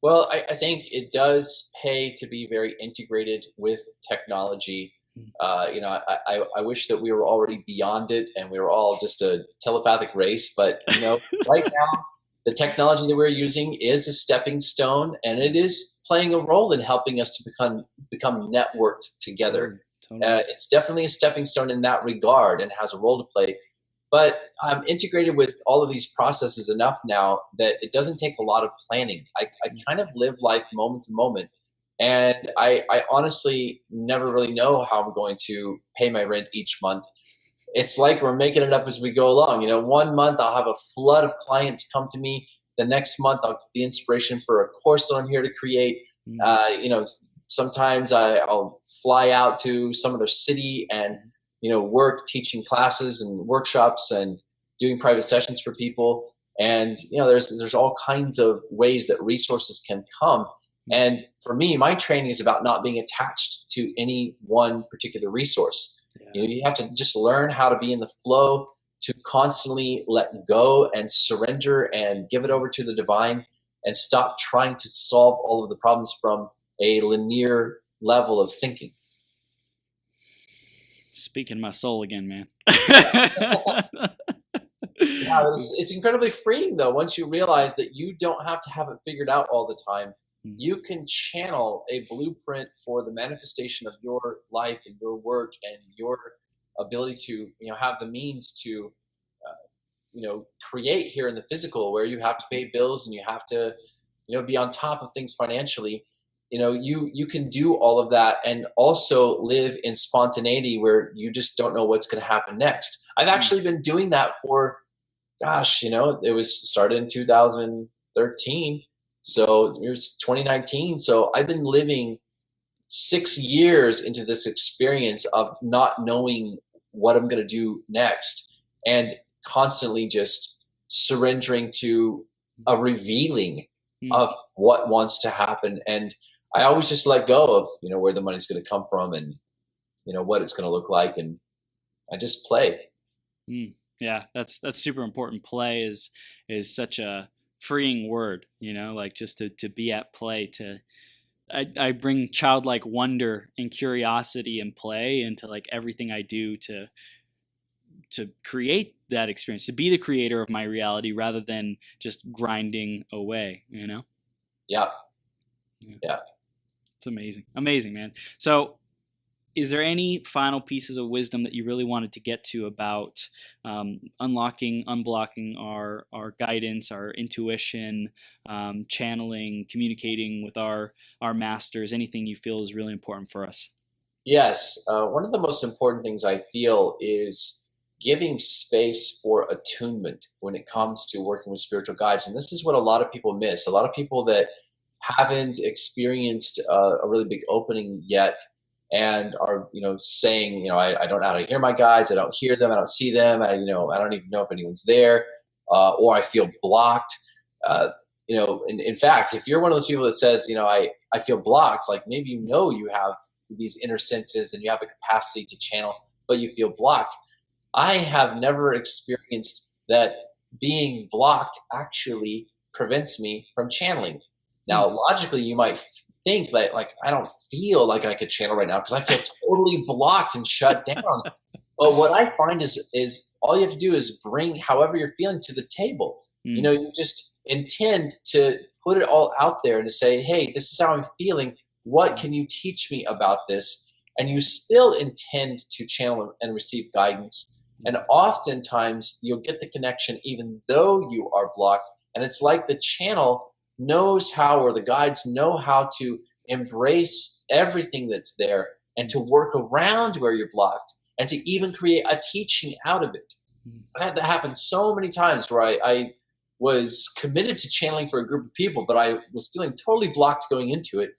Well, I think it does pay to be very integrated with technology. I wish that we were already beyond it and we were all just a telepathic race, but right now the technology that we're using is a stepping stone, and it is playing a role in helping us to become networked together. Totally. It's definitely a stepping stone in that regard and has a role to play. But I'm integrated with all of these processes enough now that it doesn't take a lot of planning. I kind of live life moment to moment. And I honestly never really know how I'm going to pay my rent each month. It's like we're making it up as we go along. 1 month I'll have a flood of clients come to me. The next month I'll get the inspiration for a course that I'm here to create. Sometimes I'll fly out to some other city and work teaching classes and workshops and doing private sessions for people. And there's all kinds of ways that resources can come. And for me, my training is about not being attached to any one particular resource. You have to just learn how to be in the flow, to constantly let go and surrender and give it over to the divine, and stop trying to solve all of the problems from a linear level of thinking. Speaking my soul again, man. Yeah, it's incredibly freeing though once you realize that you don't have to have it figured out all the time. You can channel a blueprint for the manifestation of your life and your work and your ability to, have the means to, create here in the physical, where you have to pay bills and you have to, be on top of things financially. You can do all of that and also live in spontaneity where you just don't know what's going to happen next. I've actually been doing that for, gosh, it was started in 2013. So it was 2019. So I've been living 6 years into this experience of not knowing what I'm going to do next and constantly just surrendering to a revealing of what wants to happen. And I always just let go of, where the money's going to come from and, what it's going to look like. And I just play. Yeah, that's super important. Play is such a freeing word, like just to be at play. I bring childlike wonder and curiosity and play into like everything I do to create that experience, to be the creator of my reality rather than just grinding away, Yeah. It's amazing, man. So is there any final pieces of wisdom that you really wanted to get to about unblocking our guidance, our intuition, channeling, communicating with our masters? Anything you feel is really important for us? Yes. One of the most important things I feel is giving space for attunement when it comes to working with spiritual guides. And this is what a lot of people miss. A lot of people that haven't experienced a really big opening yet and are, saying, I don't know how to hear my guides. I don't hear them. I don't see them. I don't even know if anyone's there, or I feel blocked. In fact, if you're one of those people that says, I feel blocked, like maybe you have these inner senses and you have a capacity to channel, but you feel blocked. I have never experienced that being blocked actually prevents me from channeling. Now, logically, you might think that, like, I don't feel like I could channel right now because I feel totally blocked and shut down. But what I find is all you have to do is bring however you're feeling to the table. You just intend to put it all out there and to say, hey, this is how I'm feeling. What can you teach me about this? And you still intend to channel and receive guidance. And oftentimes you'll get the connection even though you are blocked. And it's like the channel knows how, or the guides know how to embrace everything that's there and to work around where you're blocked and to even create a teaching out of it. I've had that happen so many times where I was committed to channeling for a group of people, but I was feeling totally blocked going into it.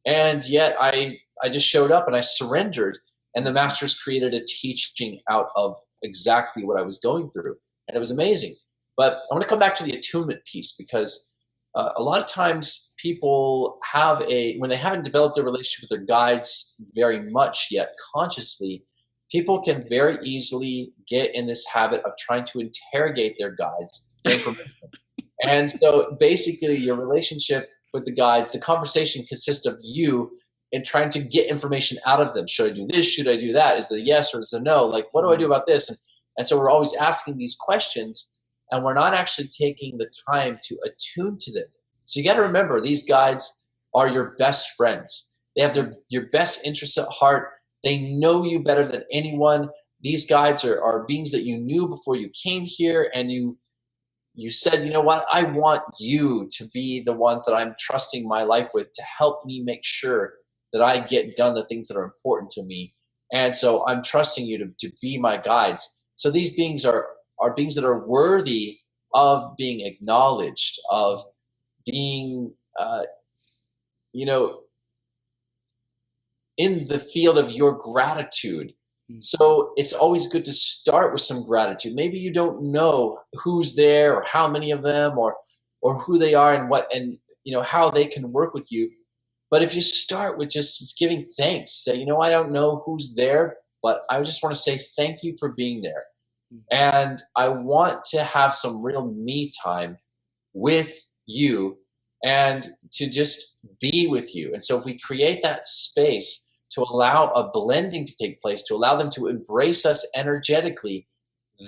And yet I just showed up and I surrendered, and the masters created a teaching out of exactly what I was going through. And it was amazing. But I want to come back to the attunement piece, because a lot of times people when they haven't developed their relationship with their guides very much yet consciously, people can very easily get in this habit of trying to interrogate their guides for information. And so basically your relationship with the guides, the conversation consists of you and trying to get information out of them. Should I do this? Should I do that? Is it a yes or is it a no? Like, what do I do about this? And so we're always asking these questions, and we're not actually taking the time to attune to them. So you got to remember, these guides are your best friends. They have your best interests at heart. They know you better than anyone. These guides are beings that you knew before you came here, and you said, you know what, I want you to be the ones that I'm trusting my life with to help me make sure that I get done the things that are important to me. And so I'm trusting you to be my guides. So these beings are beings that are worthy of being acknowledged, of being, in the field of your gratitude. So it's always good to start with some gratitude. Maybe you don't know who's there or how many of them or who they are and how they can work with you. But if you start with just giving thanks, say, I don't know who's there, but I just want to say thank you for being there. And I want to have some real me time with you and to just be with you. And so if we create that space to allow a blending to take place, to allow them to embrace us energetically,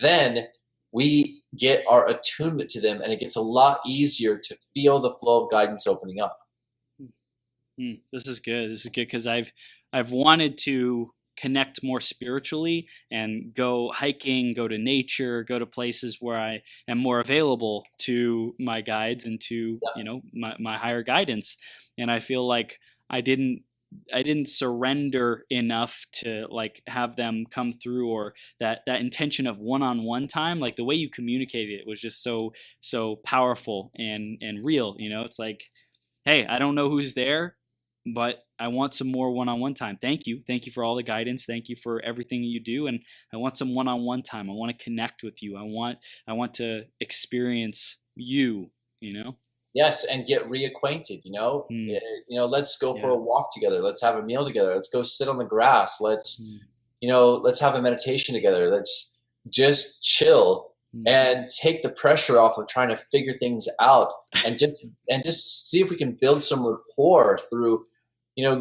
then we get our attunement to them, and it gets a lot easier to feel the flow of guidance opening up. This is good. This is good because I've wanted to connect more spiritually and go hiking, go to nature, go to places where I am more available to my guides and to, Yeah. my higher guidance. And I feel like I didn't I didn't surrender enough to like have them come through, or that intention of one-on-one time. Like the way you communicated it was just so powerful and real. It's like, hey, I don't know who's there, but I want some more one-on-one time. Thank you. Thank you for all the guidance. Thank you for everything you do. And I want some one-on-one time. I want to connect with you. I want to experience you. Yes, and get reacquainted. Mm, Let's go for yeah. a walk together. Let's have a meal together. Let's go sit on the grass. Let's Mm, let's have a meditation together. Let's just chill mm, and take the pressure off of trying to figure things out, and just see if we can build some rapport through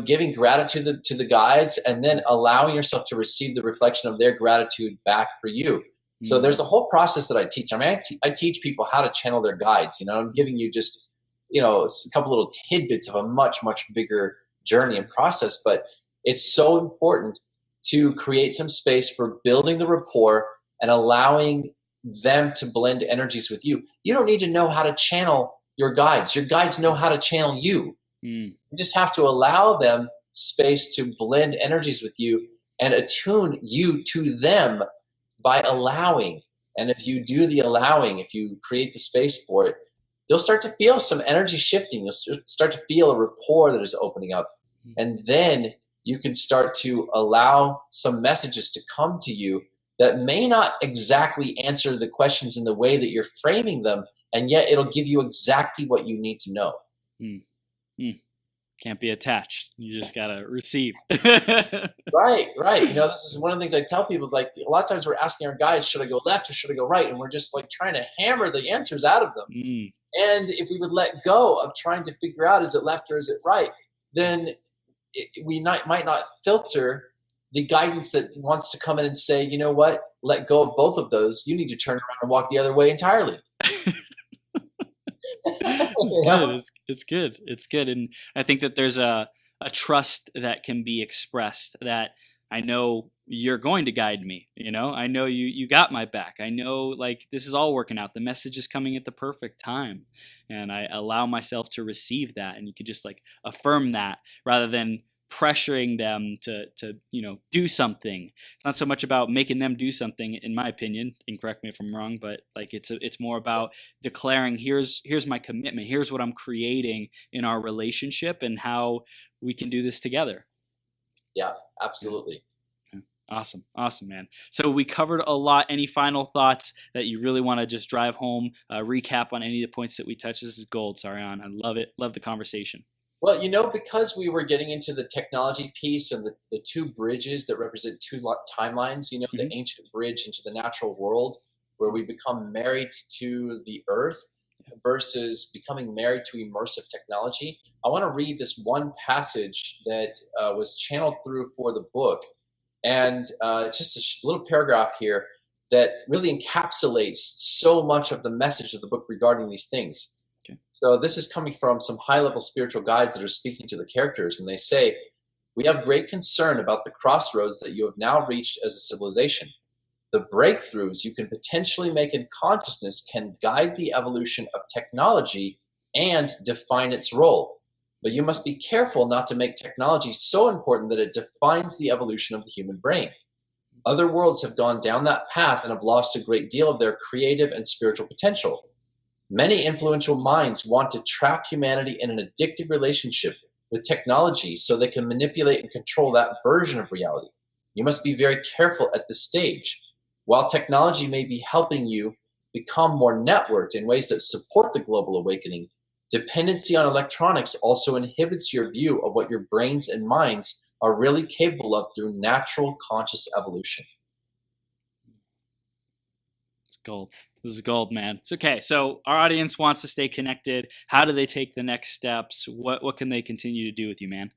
giving gratitude to the guides, and then allowing yourself to receive the reflection of their gratitude back for you. So mm, there's a whole process that I teach. I mean, I teach people how to channel their guides. I'm giving you just a couple little tidbits of a much much bigger journey and process, but it's so important to create some space for building the rapport and allowing them to blend energies with you. You don't need to know how to channel your guides. Your guides know how to channel you. mm, You just have to allow them space to blend energies with you and attune you to them by allowing. And if you do the allowing, if you create the space for it, they'll start to feel some energy shifting. You'll start to feel a rapport that is opening up. mm. And then you can start to allow some messages to come to you that may not exactly answer the questions in the way that you're framing them, and yet it'll give you exactly what you need to know. Mm, mm. Can't be attached. You just gotta receive. Right, right. This is one of the things I tell people is like a lot of times we're asking our guides, should I go left or should I go right? And we're just like trying to hammer the answers out of them. Mm, And if we would let go of trying to figure out is it left or is it right, then might not filter the guidance that wants to come in and say, you know what, let go of both of those. You need to turn around and walk the other way entirely. it's you good. know? It's good. It's good. And I think that there's a trust that can be expressed, that I know you're going to guide me. I know you got my back. I know, like, this is all working out. The message is coming at the perfect time. And I allow myself to receive that. And you could just like affirm that rather than pressuring them to do something. It's not so much about making them do something, in my opinion, and correct me if I'm wrong, but like it's more about declaring, here's my commitment, here's what I'm creating in our relationship and how we can do this together. Yeah, Yeah. absolutely. Yeah. Awesome, man. So we covered a lot. Any final thoughts that you really want to just drive home, recap on any of the points that we touched? This is gold, Saryon. I love it. Love the conversation. Well, because we were getting into the technology piece and the two bridges that represent two timelines, the Hmm. ancient bridge into the natural world, where we become married to the earth versus becoming married to immersive technology. I want to read this one passage that was channeled through for the book. And it's just a little paragraph here that really encapsulates so much of the message of the book regarding these things. Okay. So this is coming from some high-level spiritual guides that are speaking to the characters, and they say, "We have great concern about the crossroads that you have now reached as a civilization. The breakthroughs you can potentially make in consciousness can guide the evolution of technology and define its role. But you must be careful not to make technology so important that it defines the evolution of the human brain. Other worlds have gone down that path and have lost a great deal of their creative and spiritual potential. Many influential minds want to trap humanity in an addictive relationship with technology so they can manipulate and control that version of reality. You must be very careful at this stage. While technology may be helping you become more networked in ways that support the global awakening, dependency on electronics also inhibits your view of what your brains and minds are really capable of through natural conscious evolution." It's gold. This is gold, man. It's okay. So our audience wants to stay connected. How do they take the next steps? What can they continue to do with you, man?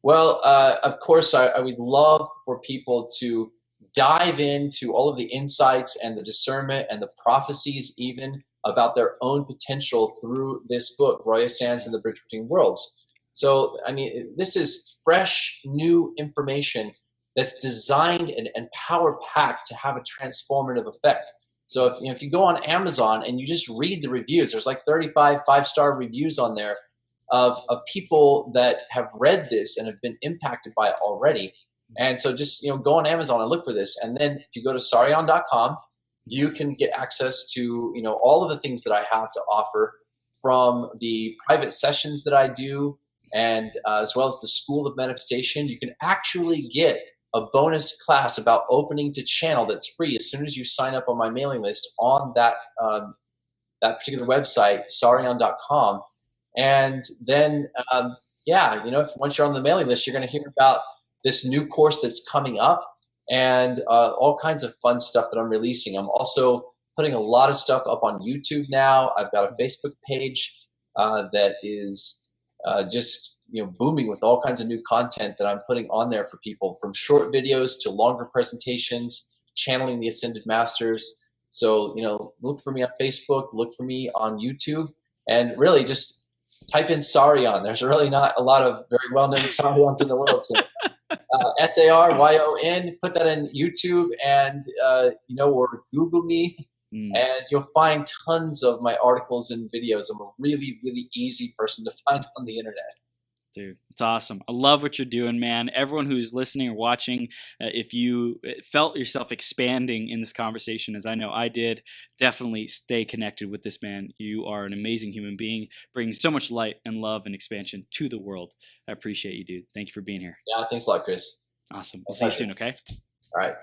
Well, of course, I would love for people to dive into all of the insights and the discernment and the prophecies even about their own potential through this book, Roya Sands and the Bridge Between Worlds. So, I mean, this is fresh, new information that's designed and power-packed to have a transformative effect. So if you go on Amazon and you just read the reviews, there's like 35 5-star reviews on there of people that have read this and have been impacted by it already. And so just, go on Amazon and look for this. And then if you go to saryon.com, you can get access to, all of the things that I have to offer, from the private sessions that I do, and as well as the School of Manifestation. You can actually get a bonus class about opening to channel that's free as soon as you sign up on my mailing list on that particular website, saryon.com. And then, once you're on the mailing list, you're going to hear about this new course that's coming up, and all kinds of fun stuff that I'm releasing. I'm also putting a lot of stuff up on YouTube now. I've got a Facebook page that is just booming with all kinds of new content that I'm putting on there for people, from short videos to longer presentations, channeling the Ascended Masters. So look for me on Facebook, look for me on YouTube, and really just type in Saryon. There's really not a lot of very well-known Saryons in the world. So Saryon, put that in YouTube, and or Google me, and you'll find tons of my articles and videos. I'm a really, really easy person to find on the internet. Dude, it's awesome. I love what you're doing, man. Everyone who's listening or watching, if you felt yourself expanding in this conversation, as I know I did, definitely stay connected with this man. You are an amazing human being, bringing so much light and love and expansion to the world. I appreciate you, dude. Thank you for being here. Yeah, thanks a lot, Chris. Awesome. We'll see you soon, okay? All right.